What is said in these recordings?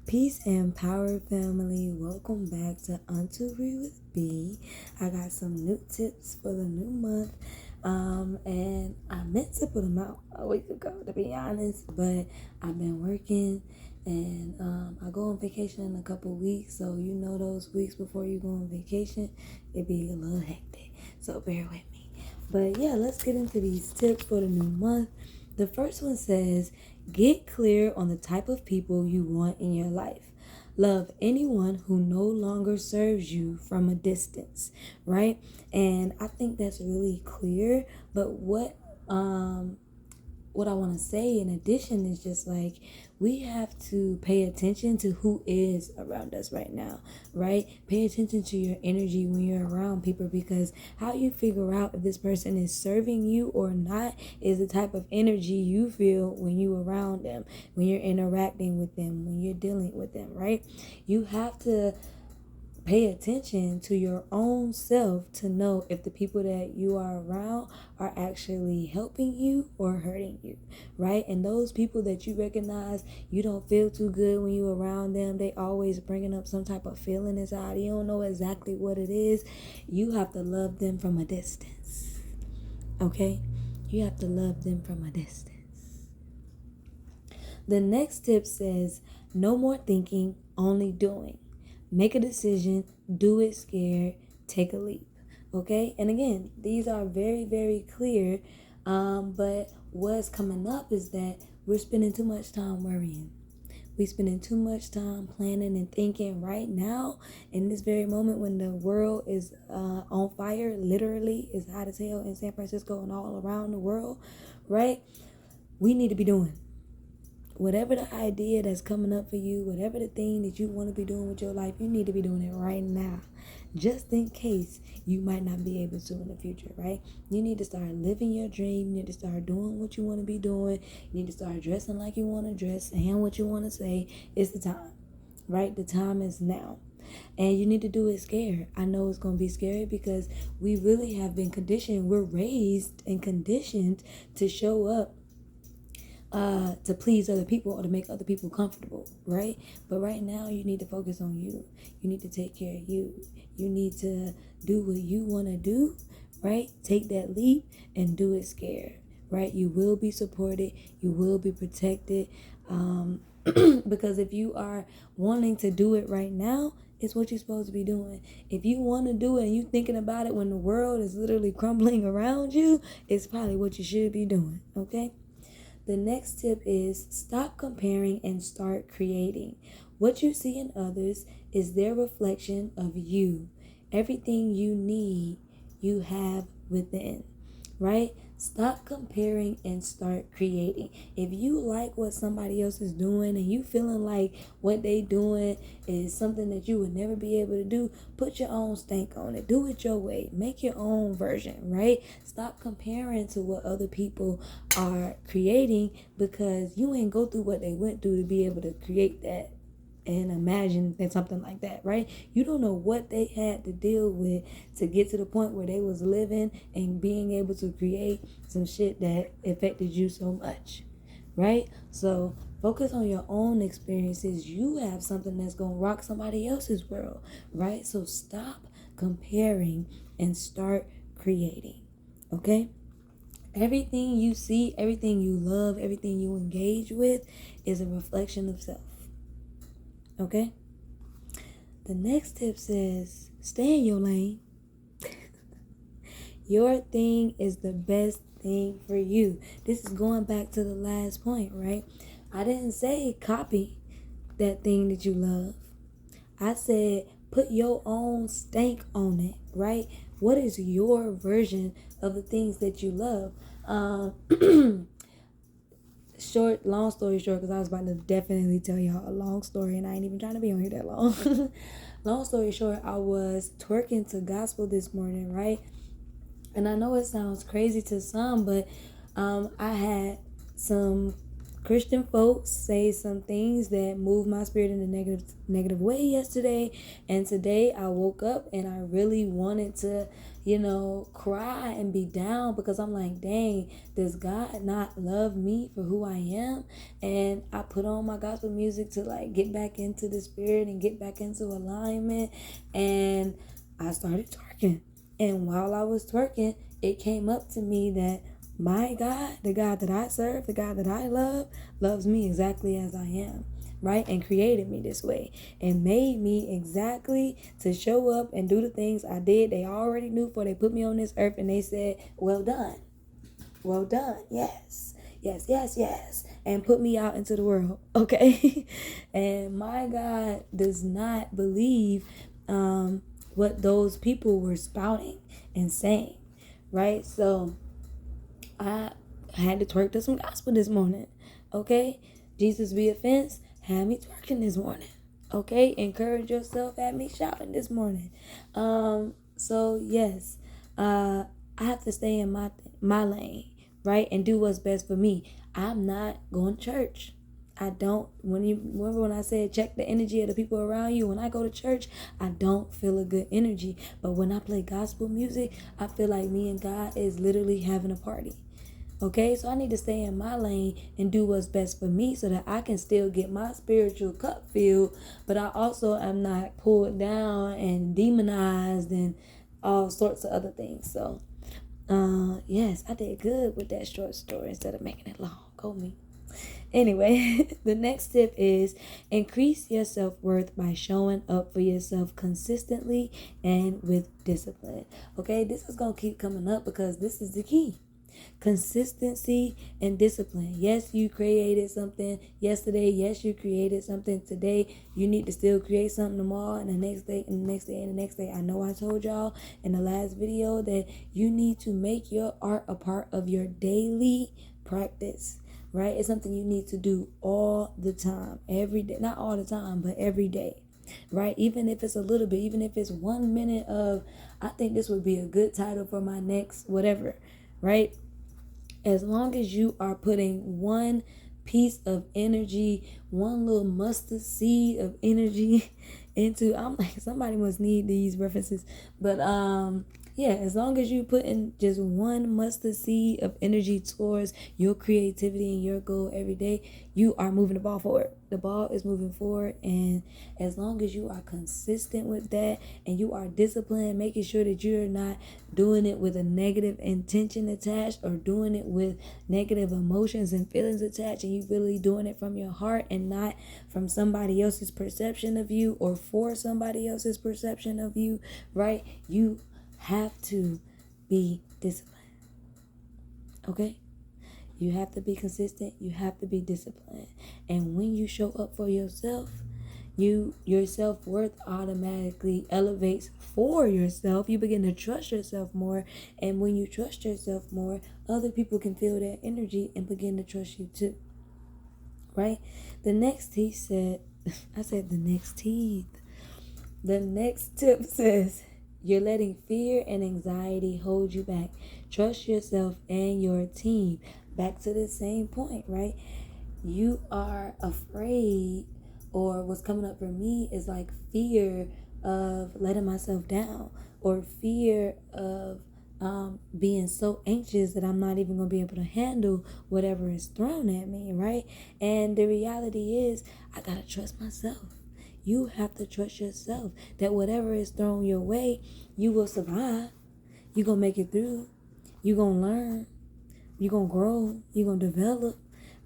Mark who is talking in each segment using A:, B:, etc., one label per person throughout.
A: Peace and power, family. Welcome back to Unto Read with B. I got some new tips for the new month. And I meant to put them out a week ago, to be honest, but I've been working and I go on vacation in a couple weeks. So, those weeks before you go on vacation, it be a little hectic. So, bear with me. But yeah, let's get into these tips for the new month. The first one says, get clear on the type of people you want in your life. Love anyone who no longer serves you from a distance, right? And I think that's really clear. But what I want to say in addition is just like we have to pay attention to who is around us right now, right? Pay attention to your energy when you're around people, because how you figure out if this person is serving you or not is the type of energy you feel when you around them, when you're interacting with them, when you're dealing with them, right? You have to pay attention to your own self to know if the people that you are around are actually helping you or hurting you, right? And those people that you recognize you don't feel too good when you around them, they always bringing up some type of feeling inside. You don't know exactly what it is. You have to love them from a distance, okay? You have to love them from a distance. The next tip says, no more thinking, only doing. Make a decision, do it scared, take a leap. Okay? And again, these are very, very clear. But what's coming up is that we're spending too much time worrying. We're spending too much time planning and thinking right now in this very moment when the world is on fire. Literally, it's hot as hell in San Francisco and all around the world, right? We need to be doing whatever the idea that's coming up for you, whatever the thing that you want to be doing with your life, you need to be doing it right now, just in case you might not be able to in the future, right? You need to start living your dream. You need to start doing what you want to be doing. You need to start dressing like you want to dress, saying what you want to say. It's the time, right? The time is now. And you need to do it scared. I know it's going to be scary because we really have been conditioned. We're raised and conditioned to show up to please other people or to make other people comfortable, right? But right now you need to focus on you. You need to take care of you. You need to do what you want to do, right? Take that leap and do it scared, right? You will be supported. You will be protected. Because if you are wanting to do it right now, it's what you're supposed to be doing. If you want to do it and you thinking about it when the world is literally crumbling around you, it's probably what you should be doing, okay? The next tip is stop comparing and start creating. What you see in others is their reflection of you. Everything you need, you have within, right? Stop comparing and start creating. If you like what somebody else is doing and you feeling like what they doing is something that you would never be able to do, put your own stank on it. Do it your way. Make your own version, right? Stop comparing to what other people are creating, because you ain't go through what they went through to be able to create that and imagine that something like that, right? You don't know what they had to deal with to get to the point where they was living and being able to create some shit that affected you so much, right? So focus on your own experiences. You have something that's gonna rock somebody else's world, right? So stop comparing and start creating, okay? Everything you see, everything you love, everything you engage with is a reflection of self. Okay? The next tip says, stay in your lane. Your thing is the best thing for you. This is going back to the last point, right? I didn't say copy that thing that you love. I said put your own stank on it, right? What is your version of the things that you love? Long story short, because I was about to definitely tell y'all a long story and I ain't even trying to be on here that long. Long story short, I was twerking to gospel this morning, right? And I know it sounds crazy to some, but I had some Christian folks say some things that moved my spirit in a negative way yesterday, and today I woke up and I really wanted to, cry and be down, because I'm like, dang, does God not love me for who I am? And I put on my gospel music to like get back into the spirit and get back into alignment, and I started twerking. And while I was twerking, it came up to me that my God, the God that I serve, the God that I love, loves me exactly as I am, right? And created me this way and made me exactly to show up and do the things I did. They already knew before they put me on this earth, and they said, well done. Well done. Yes. Yes, yes, yes. And put me out into the world. Okay. And my God does not believe what those people were spouting and saying, right? So I had to twerk to some gospel this morning. Okay? Jesus be offense, had me twerking this morning. Okay? Encourage yourself, had me shouting this morning. So yes, I have to stay in my lane, right? And do what's best for me. I'm not going to church. I don't, when you remember when I said check the energy of the people around you, when I go to church, I don't feel a good energy. But when I play gospel music, I feel like me and God is literally having a party. Okay, so I need to stay in my lane and do what's best for me so that I can still get my spiritual cup filled, but I also am not pulled down and demonized and all sorts of other things. So, yes, I did good with that short story instead of making it long. Go me. Anyway, the next tip is increase your self-worth by showing up for yourself consistently and with discipline. Okay, this is going to keep coming up because this is the key. Consistency and discipline. Yes, you created something yesterday. Yes, you created something today. You need to still create something tomorrow and the next day and the next day and the next day. I know I told y'all in the last video that you need to make your art a part of your daily practice, right? It's something you need to do all the time, every day. Not all the time, but every day, right? Even if it's a little bit, even if it's 1 minute of, I think this would be a good title for my next whatever, right? As long as you are putting one piece of energy, one little mustard seed of energy into, I'm like, somebody must need these references. But yeah, as long as you put in just one mustard seed of energy towards your creativity and your goal every day, you are moving the ball forward. The ball is moving forward, and as long as you are consistent with that and you are disciplined, making sure that you're not doing it with a negative intention attached or doing it with negative emotions and feelings attached, and you really doing it from your heart and not from somebody else's perception of you or for somebody else's perception of you, right? You have to be disciplined. Okay? You have to be consistent. You have to be disciplined. And when you show up for yourself, your self-worth automatically elevates for yourself. You begin to trust yourself more. And when you trust yourself more, other people can feel that energy and begin to trust you too. Right? The next he said, I said the next teeth. The next tip says, you're letting fear and anxiety hold you back. Trust yourself and your team. Back to the same point, right? You are afraid, or what's coming up for me is like fear of letting myself down, or fear of being so anxious that I'm not even going to be able to handle whatever is thrown at me, right? And the reality is, I got to trust myself. You have to trust yourself that whatever is thrown your way, you will survive. You're going to make it through. You're going to learn. You're going to grow. You're going to develop,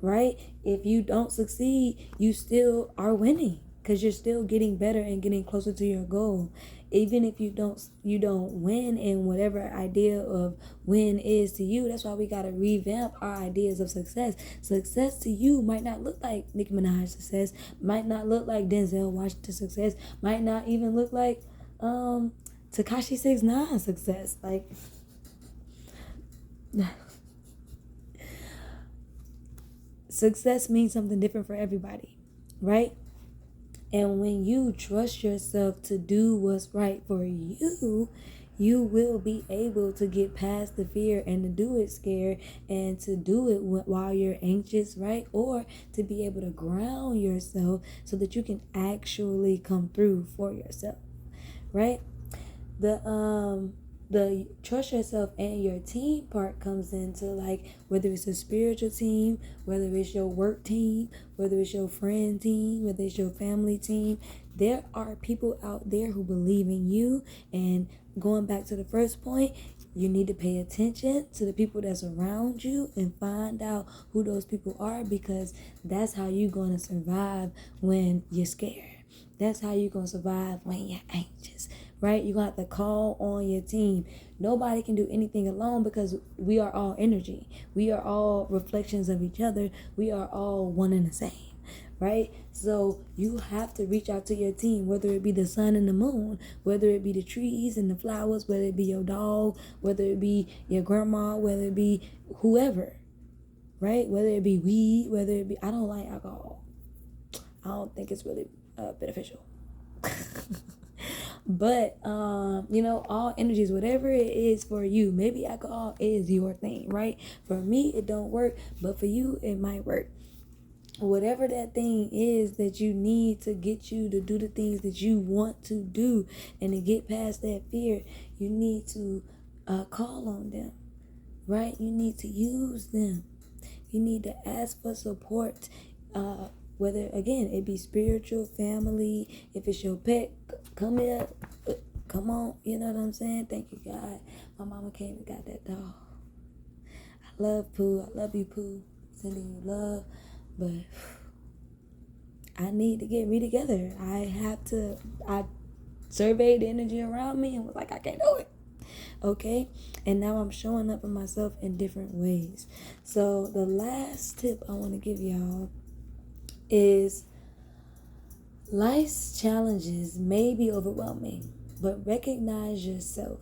A: right? If you don't succeed, you still are winning because you're still getting better and getting closer to your goal. Even if you don't win in whatever idea of win is to you. That's why we got to revamp our ideas of success. Success to you might not look like Nicki Minaj success, might not look like Denzel Washington success, might not even look like Tekashi 6ix9ine success. Like success means something different for everybody, right? And when you trust yourself to do what's right for you, you will be able to get past the fear and to do it scared and to do it while you're anxious, right? Or to be able to ground yourself so that you can actually come through for yourself, right? The trust yourself and your team part comes into, like, whether it's a spiritual team, whether it's your work team, whether it's your friend team, whether it's your family team. There are people out there who believe in you. And going back to the first point, you need to pay attention to the people that's around you and find out who those people are, because that's how you're going to survive when you're scared. That's how you're going to survive when you're anxious, right? You're going to have to call on your team. Nobody can do anything alone, because we are all energy. We are all reflections of each other. We are all one and the same, right? So you have to reach out to your team, whether it be the sun and the moon, whether it be the trees and the flowers, whether it be your dog, whether it be your grandma, whether it be whoever, right? Whether it be weed, whether it be, I don't like alcohol. I don't think it's really beneficial. But all energies, whatever it is for you, maybe alcohol is your thing, right? For me, it don't work, but for you, it might work. Whatever that thing is that you need to get you to do the things that you want to do and to get past that fear, you need to call on them, right? You need to use them. You need to ask for support, whether, again, it be spiritual, family. If it's your pet, come here, come on, you know what I'm saying? Thank you, God. My mama came and got that dog. I love Pooh. I love you, Pooh. Sending you love, but I need to get me together. I surveyed the energy around me and was like, I can't do it. Okay, and now I'm showing up for myself in different ways. So the last tip I want to give y'all is, life's challenges may be overwhelming, but recognize yourself,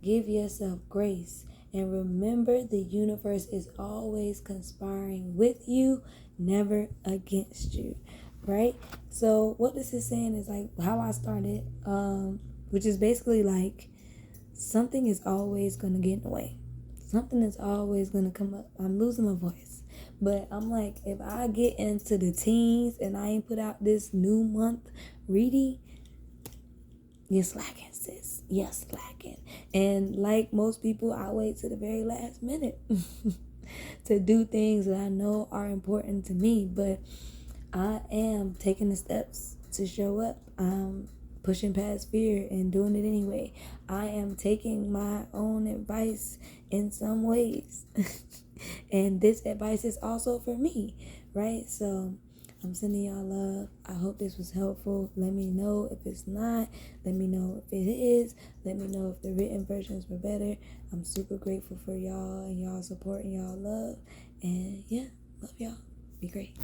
A: give yourself grace, and remember the universe is always conspiring with you, never against you, right? So what this is saying is, like, how I started, which is basically like, something is always going to get in the way. Something is always going to come up. I'm losing my voice. But I'm like, if I get into the teens and I ain't put out this new month reading, you're slacking, sis. You're slacking. And like most people, I wait to the very last minute to do things that I know are important to me. But I am taking the steps to show up. I'm pushing past fear and doing it anyway. I am taking my own advice in some ways. And this advice is also for me, right? So I'm sending y'all love. I hope this was helpful. Let me know if it's not. Let me know if it is. Let me know if the written versions were better. I'm super grateful for y'all and y'all support and y'all love. And yeah, love y'all. Be great.